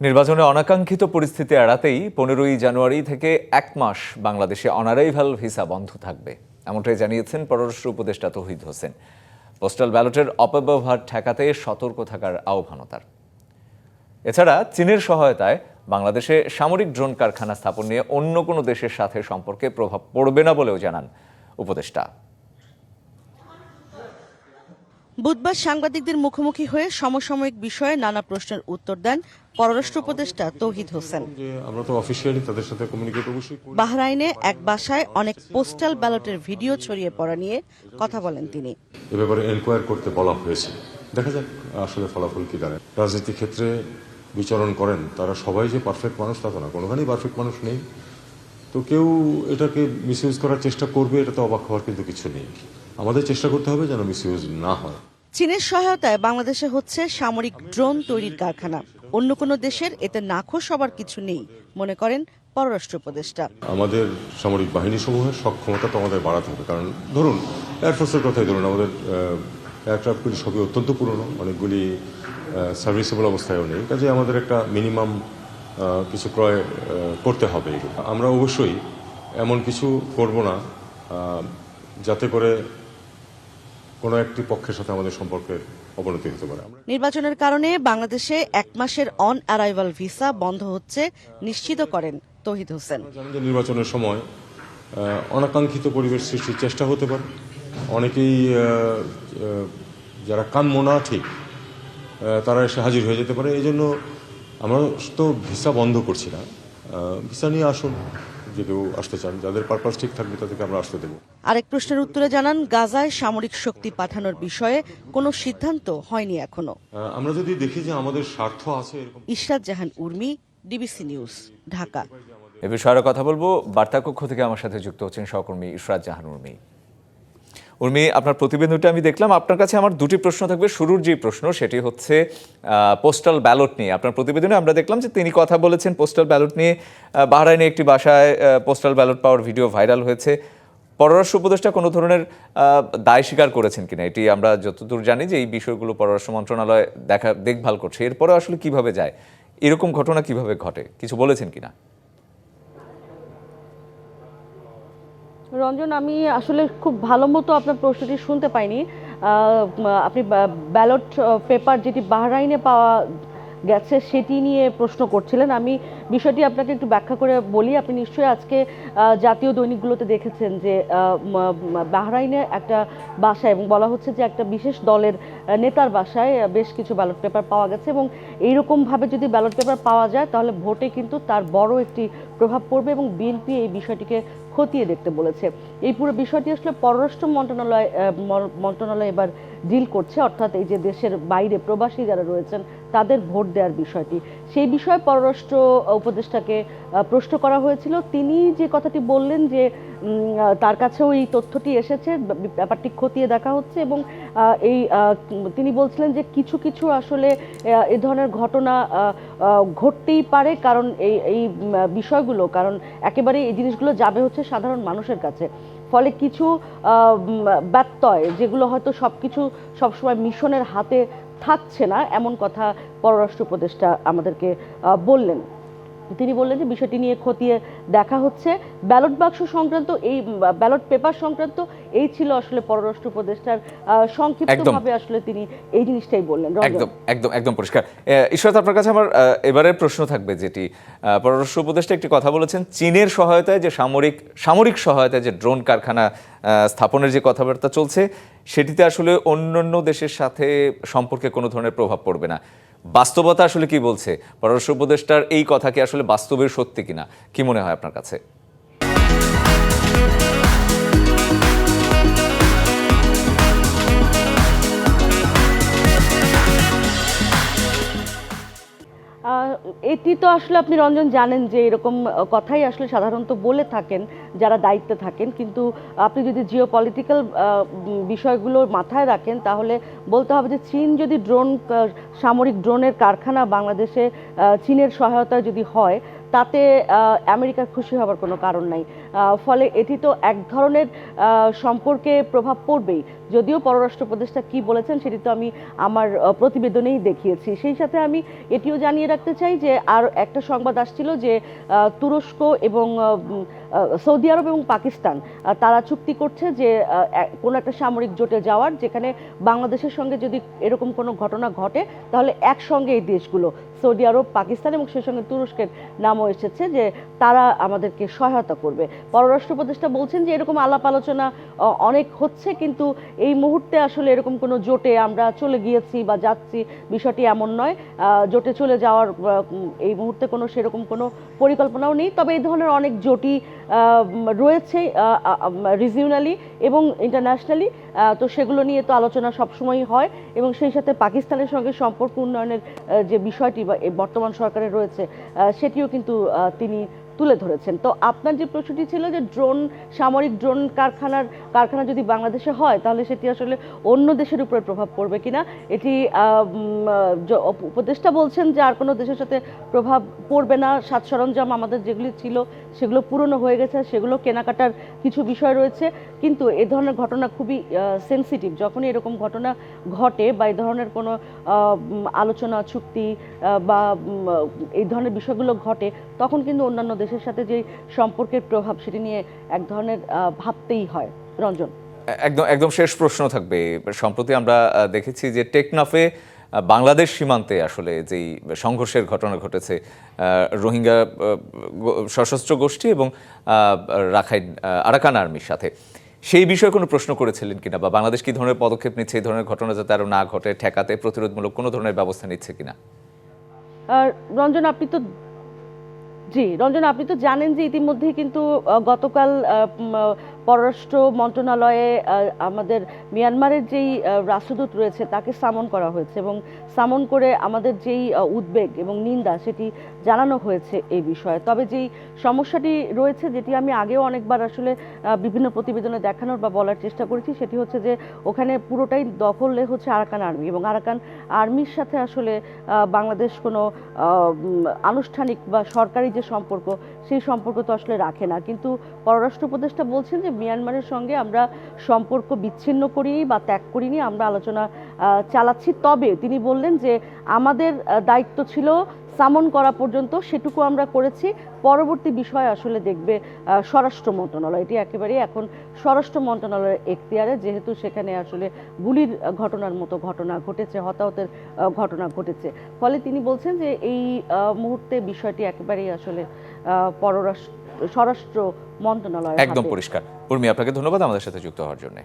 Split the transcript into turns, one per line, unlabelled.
নির্বাচনে অনাকাঙ্ক্ষিত পরিস্থিতি এড়াতেই 15ই জানুয়ারি থেকে 1 মাস বাংলাদেশে অনারাইভাল ভিসা বন্ধ থাকবে, এমনটাই জানিয়েছেন পররাষ্ট্র উপদেষ্টা তৌহিদ হোসেন। পোস্টাল ব্যালটের অপব্যবহার ঠেকাতে সতর্ক থাকার আহ্বান তার। এছাড়া চীনের সহায়তায় বাংলাদেশে সামরিক ড্রোন কারখানা স্থাপন নিয়ে অন্য কোনো দেশের সাথে সম্পর্কে প্রভাব পড়বে না বলেও জানান উপদেষ্টা।
বুধবার সাংবাদিকদের মুখোমুখি হয়ে সমসাময়িক বিষয়ে নানা প্রশ্নের উত্তর দেন পররাষ্ট্র উপদেষ্টা তৌহিদ হোসেন।
আমরা তো অফিশিয়ালি তাদের সাথে কমিউনিকেট অবশ্যই করি।
বাহরাইনে এক বাসায় অনেক পোস্টাল ব্যালটের ভিডিও ছড়িয়ে পড়া নিয়ে কথা বলেন তিনি।
এ ব্যাপারে এনকোয়ার করতে বলা হয়েছে, দেখা যাক আসলে ফলাফল কি দাঁড়ায়। রাজনীতি ক্ষেত্রে বিচরণ করেন তারা সবাই যে পারফেক্ট মানুষ তা তো না, কোনোখানেই পারফেক্ট মানুষ নেই। তো কেউ এটাকে মিসইউজ করার চেষ্টা করবে, এটা তো অবাক হওয়ার কিন্তু কিছু নেই। আমাদের চেষ্টা করতে হবে যেন মিসইউজ না হয়।
চীনের সহায়তায় বাংলাদেশে হচ্ছে সামরিক ড্রোন তৈরির কারখানা, অন্য কোনো দেশের এতে নাখোশ হবার কিছু নেই মনে করেন পররাষ্ট্র উপদেষ্টা।
আমাদের সামরিক বাহিনী সমূহের সক্ষমতা তো আমাদের বাড়াতে হবে, কারণ ধরুন এয়ারফোর্সের কথাই ধরুন, আমাদের এয়ারক্রাফটগুলি সবই অত্যন্ত পুরনো, অনেকগুলি সার্ভিসেবল অবস্থায়ও নেই, কাজে আমাদের একটা মিনিমাম কিছু ক্রয় করতে হবে। আমরা অবশ্যই এমন কিছু করব না যাতে করে কোনো একটি পক্ষের সাথে আমাদের সম্পর্কের অবনতি হতে পারে।
নির্বাচনের কারণে বাংলাদেশে 1 মাসের অন অ্যারাইভাল ভিসা বন্ধ হচ্ছে নিশ্চিত করেন তৌহিদ হোসেন।
নির্বাচনের সময় অনাকাঙ্ক্ষিত পরিবেশ সৃষ্টির চেষ্টা হতে পারে, অনেকেই যারা কাম্য না ঠিক তারা এসে হাজির হয়ে যেতে পারে। এই জন্য আমরা তো ভিসা বন্ধ করছি না, ভিসা নিয়ে আসুন, যে কেউ আসতে চান, যাদের পারপাস ঠিক থাকবে তাদেরকে আমরা আসতে দেবো।
আরেক প্রশ্নের উত্তরে জানান, গাজায় সামরিক শক্তি পাঠানোর বিষয়ে কোনো সিদ্ধান্ত হয়নি এখনো।
আমরা যদি দেখি যে আমাদের স্বার্থ আছে এরকম।
ইশরাত জাহান উর্মি, ডিবিসি নিউজ, ঢাকা।
এ বিষয়ে কথা বলবো, বার্তা কক্ষ থেকে আমার সাথে যুক্ত হচ্ছেন সহকর্মী ইশরাত জাহান উর্মি। উর্মি, আপনার প্রতিবেদনটা আমি দেখলাম, আপনার কাছে আমার দুটি প্রশ্ন থাকবে। শুরুর যে প্রশ্ন সেটি হচ্ছে পোস্টাল ব্যালট নিয়ে। আপনার প্রতিবেদনে আমরা দেখলাম যে তিনি কথা বলেছেন পোস্টাল ব্যালট নিয়ে। বাহরাইনে একটি বাসায় পোস্টাল ব্যালট পাওয়ার ভিডিও ভাইরাল হয়েছে। পররাষ্ট্র উপদেষ্টা কোনো ধরনের দায় স্বীকার করেছেন কিনা? এটি আমরা যতদূর জানি যে এই বিষয়গুলো পররাষ্ট্র মন্ত্রণালয় দেখভাল করছে। এরপরে আসলে কিভাবে যায়, এরকম ঘটনা কিভাবে ঘটে, কিছু বলেছেন কিনা?
রঞ্জন, আমি আসলে খুব ভালো মতো আপনার প্রশ্নটি শুনতে পাইনি। আপনি ব্যালট পেপার যেটি বাহরাইনে পাওয়া গেছে সেটি নিয়ে প্রশ্ন করছিলেন। আমি বিষয়টি আপনাকে একটু ব্যাখ্যা করে বলি। আপনি নিশ্চয়ই আজকে জাতীয় দৈনিকগুলোতে দেখেছেন যে বাহরাইনে একটা বাসায়, এবং বলা হচ্ছে যে একটা বিশেষ দলের নেতার বাসায় বেশ কিছু ব্যালট পেপার পাওয়া গেছে, এবং এইরকমভাবে যদি ব্যালট পেপার পাওয়া যায় তাহলে ভোটে কিন্তু তার বড় একটি প্রভাব পড়বে, এবং বিএনপি এই বিষয়টিকে খতিয়ে দেখতে বলেছে। এই পুরো বিষয়টি আসলে পররাষ্ট্র মন্ত্রণালয় এবার ডিল করছে, অর্থাৎ এই যে দেশের বাইরে প্রবাসী যারা রয়েছেন তাদের ভোট দেওয়ার বিষয়টি, সেই বিষয়ে পররাষ্ট্র উপদেষ্টাকে প্রশ্ন করা হয়েছিল। তিনি যে কথাটি বললেন যে তার কাছেও এই তথ্যটি এসেছে, ব্যাপারটি খতিয়ে দেখা হচ্ছে, এবং তিনি বলছিলেন যে কিছু কিছু আসলে এ ধরনের ঘটনা ঘটতেই পারে, কারণ এই বিষয়গুলো, কারণ একেবারে এই জিনিসগুলো যাবে হচ্ছে সাধারণ মানুষের কাছে, ফলে কিছু ব্যত্যয় যেগুলো হয়তো সবকিছু সবসময় মিশনের হাতে থাকছে না, এমন কথা পররাষ্ট্র উপদেষ্টা আমাদেরকে বললেন। তিনি বললেন যে বিষয়টি নিয়ে খতিয়ে দেখা হচ্ছে। ব্যালট বাক্স সংক্রান্ত, এই ব্যালট পেপার সংক্রান্ত এই ছিল আসলে পররাষ্ট্র উপদেষ্টার সংক্ষিপ্তভাবে আসলে তিনি এই জিনিসটাই বললেন।
একদম একদম একদম পরিষ্কার। ঈশ্বর, আপনার কাছে আমার এবারের প্রশ্ন থাকবে, যেটি পররাষ্ট্র উপদেষ্টা একটি কথা বলেছেন, চীনের সহায়তায় যে সামরিক সহায়তায় যে ড্রোন কারখানা স্থাপনের যে কথাবার্তা চলছে সেটিতে আসলে অন্যান্য দেশের সাথে সম্পর্কে কোনো ধরনের প্রভাব পড়বে না। বাস্তবতা আসলে কি বলছে? পররাষ্ট্র উপদেষ্টার এই কথা কি আসলে বাস্তবের সত্যি কিনা, কি মনে হয় আপনার কাছে?
এটি তো আসলে আপনি রঞ্জন জানেন যে এরকম কথাই আসলে সাধারণত বলে থাকেন যারা দায়িত্বে থাকেন, কিন্তু আপনি যদি জিওপলিটিক্যাল বিষয়গুলো মাথায় রাখেন তাহলে বলতে হবে যে চীন যদি সামরিক ড্রোনের কারখানা বাংলাদেশে চীনের সহায়তায় যদি হয়, তাতে আমেরিকার খুশি হবার কোনো কারণ নাই। ফলে এটি তো এক ধরনের সম্পর্কে প্রভাব পড়বেই। যদিও পররাষ্ট্র উপদেষ্টা কি বলেছেন সেটি তো আমি আমার প্রতিবেদনেই দেখিয়েছি। সেই সাথে আমি এটিও জানিয়ে রাখতে চাই যে আর একটা সংবাদ আসছিল যে তুরস্ক এবং সৌদি আরব এবং পাকিস্তান তারা চুক্তি করছে যে কোনো একটা সামরিক জোটে যাওয়ার, যেখানে বাংলাদেশের সঙ্গে যদি এরকম কোনো ঘটনা ঘটে তাহলে একসঙ্গে এই দেশগুলো সৌদি আরব, পাকিস্তান এবং সেই সঙ্গে তুরস্কের নামও এসেছে যে তারা আমাদেরকে সহায়তা করবে। পররাষ্ট্র উপদেষ্টা বলছেন যে এরকম আলাপ আলোচনা অনেক হচ্ছে, কিন্তু এই মুহূর্তে আসলে এরকম কোনো জোটে আমরা চলে গিয়েছি বা যাচ্ছি বিষয়টি এমন নয়। জোটে চলে যাওয়ার এই মুহূর্তে কোনো সেরকম কোনো পরিকল্পনাও নেই। তবে এই ধরনের অনেক জোটই রয়েছে রিজিওনালি এবং ইন্টারন্যাশনালি, তো সেগুলো নিয়ে তো আলোচনা সবসময়ই হয় এবং সেই সাথে পাকিস্তানের সঙ্গে সম্পর্ক উন্নয়নের যে বিষয়টি বা বর্তমান সরকারের রয়েছে সেটিও কিন্তু তিনি তুলে ধরেছেন। তো আপনার যে প্রশ্নটি ছিল যে সামরিক ড্রোন কারখানা যদি বাংলাদেশে হয় তাহলে সেটি আসলে অন্য দেশের উপরে প্রভাব পড়বে কিনা, এটি উপদেষ্টা বলছেন যে আর কোনো দেশের সাথে প্রভাব পড়বে না। সাজ সরঞ্জাম আমাদের যেগুলি ছিল সেগুলো পুরনো হয়ে গেছে, সেগুলো কেনাকাটার কিছু বিষয় রয়েছে, কিন্তু এ ধরনের ঘটনা খুবই সেনসিটিভ। যখনই এরকম ঘটনা ঘটে বা এই ধরনের কোনো আলোচনা চুক্তি বা এই ধরনের বিষয়গুলো ঘটে তখন কিন্তু অন্যান্য দেশের সাথে যে সম্পর্কের প্রভাব সেটি নিয়ে এক ধরনের ভাবতেই হয়। রঞ্জন,
একদম একদম শেষ প্রশ্ন থাকবে। সম্প্রতি আমরা দেখেছি যে টেকনাফে বাংলাদেশ সীমান্তে আসলে যেই সংঘর্ষের ঘটনা ঘটেছে রোহিঙ্গা সশস্ত্র গোষ্ঠী এবং রাখাইন আরাকান আর্মির সাথে, সেই বিষয়ে কোনো প্রশ্ন করেছিলেন কিনা, বা বাংলাদেশ কি ধরনের পদক্ষেপ নিচ্ছে এই ধরনের ঘটনা যাতে আরও না ঘটে, ঠেকাতে প্রতিরোধমূলক কোনো ধরনের ব্যবস্থা নিচ্ছে কিনা?
রঞ্জন আপনি তো জানেন যে ইতিমধ্যেই কিন্তু গতকাল পররাষ্ট্র মন্ত্রণালয়ে আমাদের মিয়ানমারের যেই রাষ্ট্রদূত রয়েছে তাকে সামন করা হয়েছে এবং সামন করে আমাদের যেই উদ্বেগ এবং নিন্দা সেটি জানানো হয়েছে এই বিষয়ে। তবে যেই সমস্যাটি রয়েছে, যেটি আমি আগেও অনেকবার আসলে বিভিন্ন প্রতিবেদনে দেখানোর বা বলার চেষ্টা করেছি, সেটি হচ্ছে যে ওখানে পুরোটাই দখলে হচ্ছে আরাকান আর্মি এবং আরাকান আর্মির সাথে আসলে বাংলাদেশ কোনো আনুষ্ঠানিক বা সরকারি যে সম্পর্ক সেই সম্পর্ক তো আসলে রাখে না। কিন্তু পররাষ্ট্র উপদেষ্টা বলছেন যে মিয়ানমারের সঙ্গে আমরা সম্পর্ক বিচ্ছিন্ন করিনি বা ত্যাগ করিনি, আমরা আলোচনা চালাচ্ছি। তবে তিনি বললেন যে আমাদের দায়িত্ব ছিল সামন করা পর্যন্ত, সেটুকু আমরা করেছি, পরবর্তী বিষয় আসলে দেখবে স্বরাষ্ট্র মন্ত্রণালয়। এটি একেবারেই এখন স্বরাষ্ট্র মন্ত্রণালয়ের এখতিয়ারে, যেহেতু সেখানে আসলে গুলির ঘটনার মতো ঘটনা ঘটেছে, হতাহতের ঘটনা ঘটেছে। ফলে তিনি বলছেন যে এই মুহূর্তে বিষয়টি একেবারেই আসলে স্বরাষ্ট্র মন্ত্রণালয়।
একদম পরিষ্কার। উর্মি, আপনাকে ধন্যবাদ আমাদের সাথে যুক্ত হওয়ার জন্য।